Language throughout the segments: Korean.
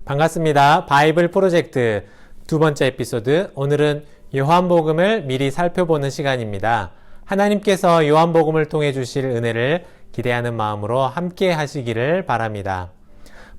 반갑습니다. 바이블 프로젝트 두 번째 에피소드, 오늘은 요한복음을 미리 살펴보는 시간입니다. 하나님께서 요한복음을 통해 주실 은혜를 기대하는 마음으로 함께 하시기를 바랍니다.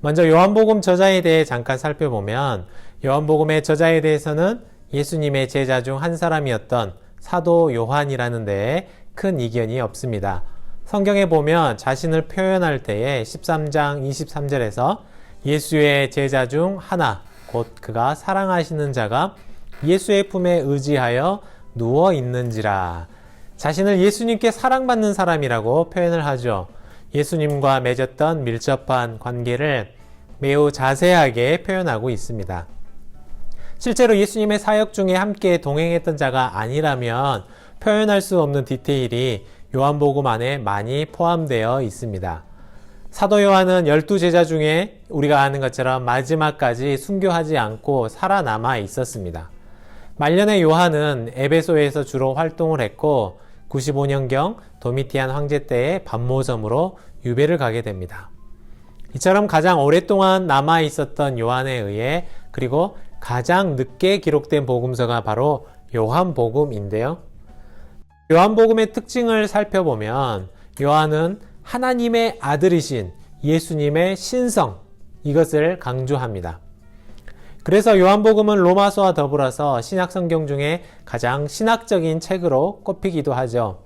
먼저 요한복음 저자에 대해 잠깐 살펴보면, 요한복음의 저자에 대해서는 예수님의 제자 중 한 사람이었던 사도 요한이라는 데에 큰 이견이 없습니다. 성경에 보면 자신을 표현할 때에 13장 23절에서 예수의 제자 중 하나, 곧 그가 사랑하시는 자가 예수의 품에 의지하여 누워 있는지라, 자신을 예수님께 사랑받는 사람이라고 표현을 하죠. 예수님과 맺었던 밀접한 관계를 매우 자세하게 표현하고 있습니다. 실제로 예수님의 사역 중에 함께 동행했던 자가 아니라면 표현할 수 없는 디테일이 요한복음 안에 많이 포함되어 있습니다. 사도 요한은 12제자 중에 우리가 아는 것처럼 마지막까지 순교하지 않고 살아남아 있었습니다. 말년의 요한은 에베소에서 주로 활동을 했고 95년경 도미티안 황제 때의 반모섬으로 유배를 가게 됩니다. 이처럼 가장 오랫동안 남아 있었던 요한에 의해, 그리고 가장 늦게 기록된 복음서가 바로 요한복음인데요. 요한복음의 특징을 살펴보면 요한은 하나님의 아들이신 예수님의 신성, 이것을 강조합니다. 그래서 요한복음은 로마서와 더불어서 신약성경 중에 가장 신학적인 책으로 꼽히기도 하죠.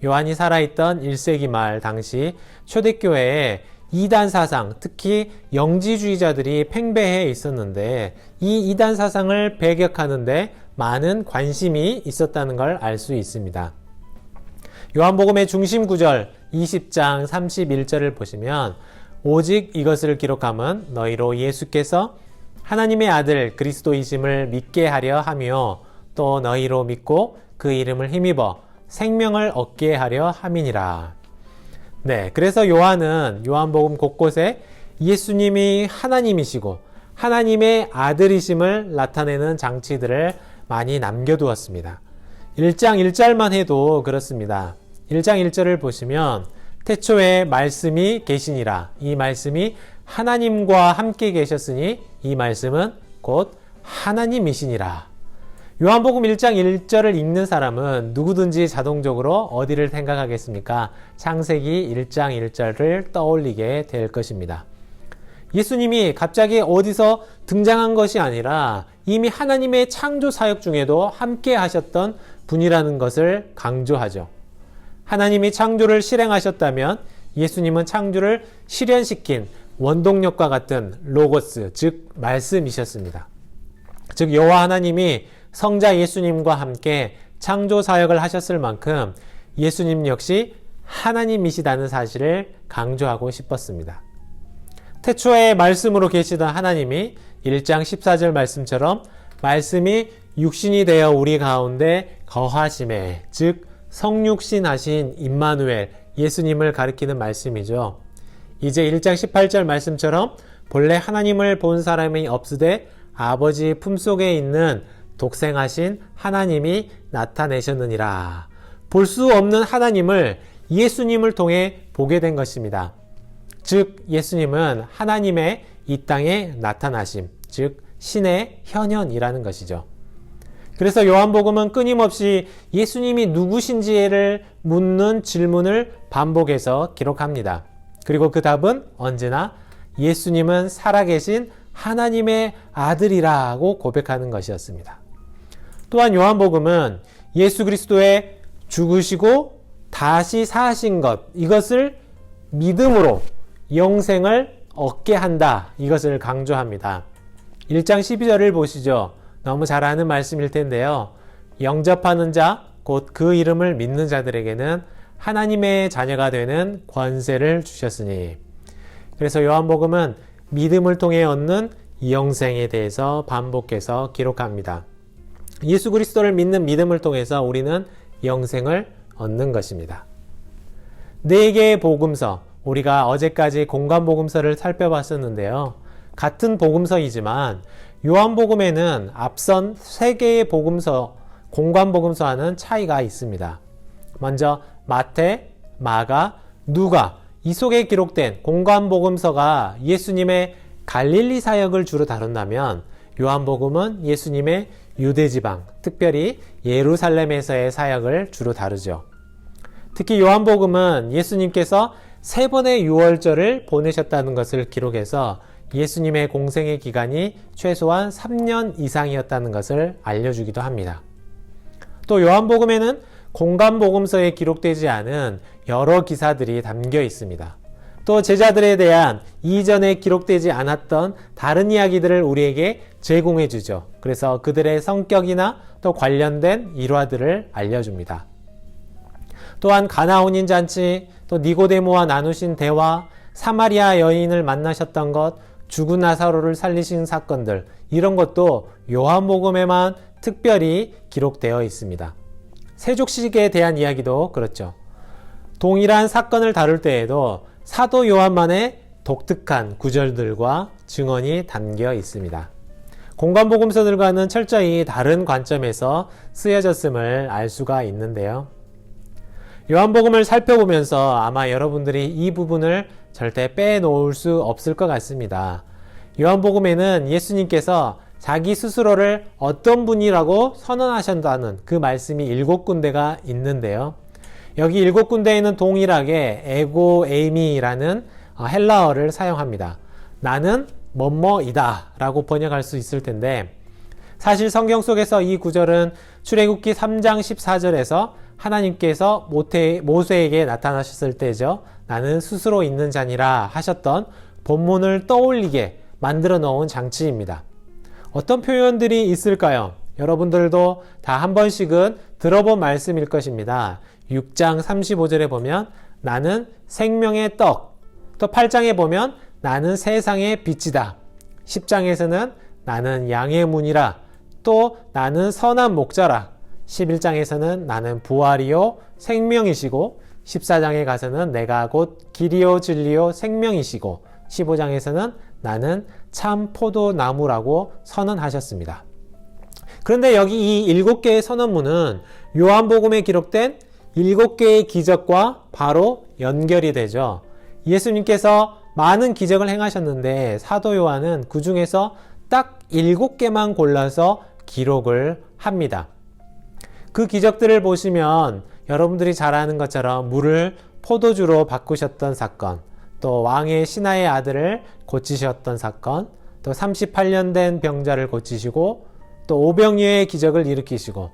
요한이 살아있던 1세기 말 당시 초대교회에 이단 사상, 특히 영지주의자들이 팽배해 있었는데, 이 이단 사상을 배격하는데 많은 관심이 있었다는 걸 알 수 있습니다. 요한복음의 중심 구절 20장 31절을 보시면, 오직 이것을 기록함은 너희로 예수께서 하나님의 아들 그리스도이심을 믿게 하려 하며, 또 너희로 믿고 그 이름을 힘입어 생명을 얻게 하려 함이니라. 네, 그래서 요한은 요한복음 곳곳에 예수님이 하나님이시고 하나님의 아들이심을 나타내는 장치들을 많이 남겨두었습니다. 1장 1절만 해도 그렇습니다. 1장 1절을 보시면 태초에 말씀이 계시니라, 이 말씀이 하나님과 함께 계셨으니 이 말씀은 곧 하나님이시니라. 요한복음 1장 1절을 읽는 사람은 누구든지 자동적으로 어디를 생각하겠습니까? 창세기 1장 1절을 떠올리게 될 것입니다. 예수님이 갑자기 어디서 등장한 것이 아니라 이미 하나님의 창조 사역 중에도 함께 하셨던 분이라는 것을 강조하죠. 하나님이 창조를 실행하셨다면 예수님은 창조를 실현시킨 원동력과 같은 로고스, 즉 말씀이셨습니다. 즉 여호와 하나님이 성자 예수님과 함께 창조 사역을 하셨을 만큼 예수님 역시 하나님이시다는 사실을 강조하고 싶었습니다. 태초에 말씀으로 계시던 하나님이 1장 14절 말씀처럼 말씀이 육신이 되어 우리 가운데 거하심에, 즉 성육신 하신 임마누엘 예수님을 가리키는 말씀이죠. 이제 1장 18절 말씀처럼 본래 하나님을 본 사람이 없으되 아버지 품속에 있는 독생하신 하나님이 나타내셨느니라. 볼 수 없는 하나님을 예수님을 통해 보게 된 것입니다. 즉 예수님은 하나님의 이 땅에 나타나심, 즉 신의 현현이라는 것이죠. 그래서 요한복음은 끊임없이 예수님이 누구신지를 묻는 질문을 반복해서 기록합니다. 그리고 그 답은 언제나 예수님은 살아계신 하나님의 아들이라고 고백하는 것이었습니다. 또한 요한복음은 예수 그리스도의 죽으시고 다시 사신 것, 이것을 믿음으로 영생을 얻게 한다, 이것을 강조합니다. 1장 12절을 보시죠. 너무 잘 아는 말씀일 텐데요. 영접하는 자, 곧 그 이름을 믿는 자들에게는 하나님의 자녀가 되는 권세를 주셨으니. 그래서 요한복음은 믿음을 통해 얻는 영생에 대해서 반복해서 기록합니다. 예수 그리스도를 믿는 믿음을 통해서 우리는 영생을 얻는 것입니다. 4개의 복음서, 우리가 어제까지 공관복음서를 살펴봤었는데요. 같은 복음서이지만 요한복음에는 앞선 3개의 복음서, 공관복음서와는 차이가 있습니다. 먼저 마태, 마가, 누가, 이 속에 기록된 공관복음서가 예수님의 갈릴리 사역을 주로 다룬다면 요한복음은 예수님의 유대지방, 특별히 예루살렘에서의 사역을 주로 다루죠. 특히 요한복음은 예수님께서 3번의 유월절을 보내셨다는 것을 기록해서 예수님의 공생의 기간이 최소한 3년 이상이었다는 것을 알려주기도 합니다. 또 요한복음에는 공간복음서에 기록되지 않은 여러 기사들이 담겨 있습니다. 또 제자들에 대한 이전에 기록되지 않았던 다른 이야기들을 우리에게 제공해 주죠. 그래서 그들의 성격이나 또 관련된 일화들을 알려줍니다. 또한 가나 혼인 잔치, 또 니고데모와 나누신 대화, 사마리아 여인을 만나셨던 것, 죽은 나사로를 살리신 사건들, 이런 것도 요한복음에만 특별히 기록되어 있습니다. 세족식에 대한 이야기도 그렇죠. 동일한 사건을 다룰 때에도 사도 요한만의 독특한 구절들과 증언이 담겨 있습니다. 공간복음서들과는 철저히 다른 관점에서 쓰여졌음을 알 수가 있는데요. 요한복음을 살펴보면서 아마 여러분들이 이 부분을 절대 빼놓을 수 없을 것 같습니다. 요한복음에는 예수님께서 자기 스스로를 어떤 분이라고 선언하신다는 그 말씀이 7군데가 있는데요. 여기 7군데에는 동일하게 에고 에이미라는 헬라어를 사용합니다. 나는 뭐뭐이다 라고 번역할 수 있을 텐데, 사실 성경 속에서 이 구절은 출애굽기 3장 14절에서 하나님께서 모세에게 나타나셨을 때죠. 나는 스스로 있는 자니라 하셨던 본문을 떠올리게 만들어 놓은 장치입니다. 어떤 표현들이 있을까요? 여러분들도 다 한 번씩은 들어본 말씀일 것입니다. 6장 35절에 보면 나는 생명의 떡, 또 8장에 보면 나는 세상의 빛이다. 10장에서는 나는 양의 문이라, 또 나는 선한 목자라. 11장에서는 나는 부활이요 생명이시고, 14장에 가서는 내가 곧 길이요 진리요 생명이시고, 15장에서는 나는 참 포도나무라고 선언하셨습니다. 그런데 여기 이 7개의 선언문은 요한복음에 기록된 7개의 기적과 바로 연결이 되죠. 예수님께서 많은 기적을 행하셨는데 사도 요한은 그 중에서 딱 7개만 골라서 기록을 합니다. 그 기적들을 보시면 여러분들이 잘 아는 것처럼 물을 포도주로 바꾸셨던 사건, 또 왕의 신하의 아들을 고치셨던 사건, 또 38년 된 병자를 고치시고, 또 오병이어의 기적을 일으키시고,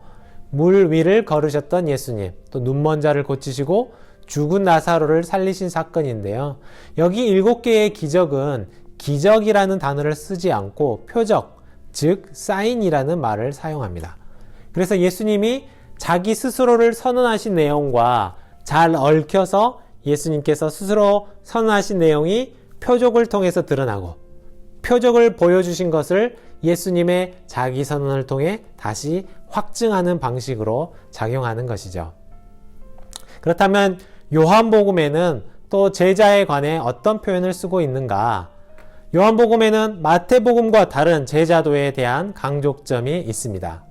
물 위를 걸으셨던 예수님, 또 눈먼 자를 고치시고 죽은 나사로를 살리신 사건인데요. 여기 7개의 기적은 기적이라는 단어를 쓰지 않고 표적, 즉 사인이라는 말을 사용합니다. 그래서 예수님이 자기 스스로를 선언하신 내용과 잘 얽혀서 예수님께서 스스로 선언하신 내용이 표적을 통해서 드러나고, 표적을 보여주신 것을 예수님의 자기 선언을 통해 다시 확증하는 방식으로 작용하는 것이죠. 그렇다면 요한복음에는 또 제자에 관해 어떤 표현을 쓰고 있는가? 요한복음에는 마태복음과 다른 제자도에 대한 강조점이 있습니다.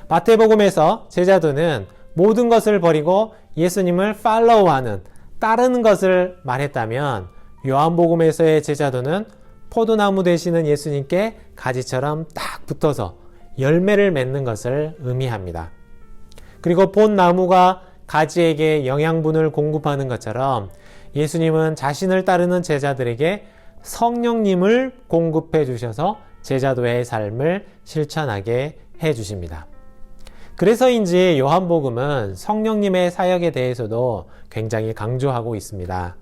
마태복음에서 제자도는 모든 것을 버리고 예수님을 팔로우하는, 따르는 것을 말했다면, 요한복음에서의 제자도는 포도나무 되시는 예수님께 가지처럼 딱 붙어서 열매를 맺는 것을 의미합니다. 그리고 본 나무가 가지에게 영양분을 공급하는 것처럼 예수님은 자신을 따르는 제자들에게 성령님을 공급해 주셔서 제자도의 삶을 실천하게 해 주십니다. 그래서인지 요한복음은 성령님의 사역에 대해서도 굉장히 강조하고 있습니다.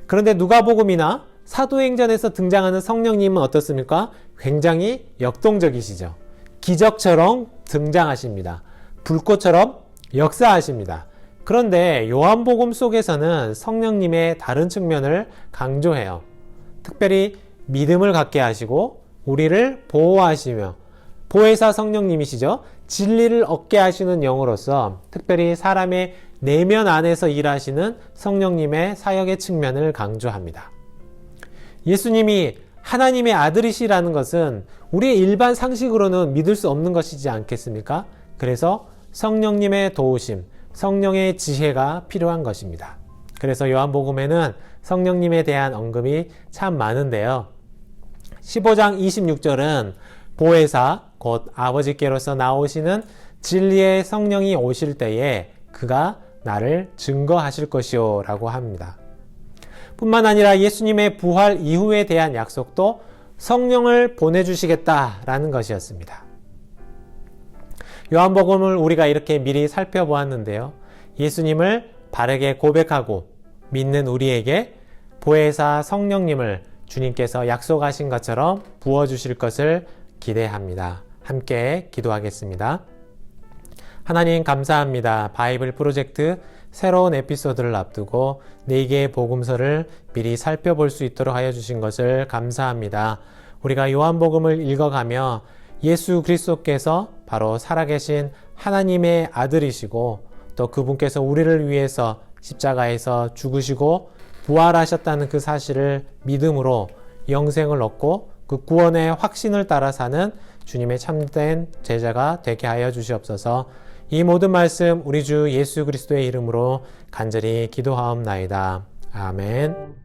그런데 누가복음이나 사도행전에서 등장하는 성령님은 어떻습니까? 굉장히 역동적이시죠. 기적처럼 등장하십니다. 불꽃처럼 역사하십니다. 그런데 요한복음 속에서는 성령님의 다른 측면을 강조해요. 특별히 믿음을 갖게 하시고 우리를 보호하시며, 보혜사 성령님이시죠. 진리를 얻게 하시는 영으로서 특별히 사람의 내면 안에서 일하시는 성령님의 사역의 측면을 강조합니다. 예수님이 하나님의 아들이시라는 것은 우리의 일반 상식으로는 믿을 수 없는 것이지 않겠습니까? 그래서 성령님의 도우심, 성령의 지혜가 필요한 것입니다. 그래서 요한복음에는 성령님에 대한 언급이 참 많은데요. 15장 26절은 보혜사 곧 아버지께로서 나오시는 진리의 성령이 오실 때에 그가 나를 증거하실 것이요 라고 합니다. 뿐만 아니라 예수님의 부활 이후에 대한 약속도 성령을 보내주시겠다라는 것이었습니다. 요한복음을 우리가 이렇게 미리 살펴보았는데요. 예수님을 바르게 고백하고 믿는 우리에게 보혜사 성령님을 주님께서 약속하신 것처럼 부어주실 것을 기대합니다. 함께 기도하겠습니다. 하나님 감사합니다. 바이블 프로젝트 새로운 에피소드를 앞두고 4개의 복음서를 미리 살펴볼 수 있도록 하여 주신 것을 감사합니다. 우리가 요한복음을 읽어가며 예수 그리스도께서 바로 살아계신 하나님의 아들이시고 또 그분께서 우리를 위해서 십자가에서 죽으시고 부활하셨다는 그 사실을 믿음으로 영생을 얻고 그 구원의 확신을 따라 사는 주님의 참된 제자가 되게 하여 주시옵소서. 이 모든 말씀 우리 주 예수 그리스도의 이름으로 간절히 기도하옵나이다. 아멘.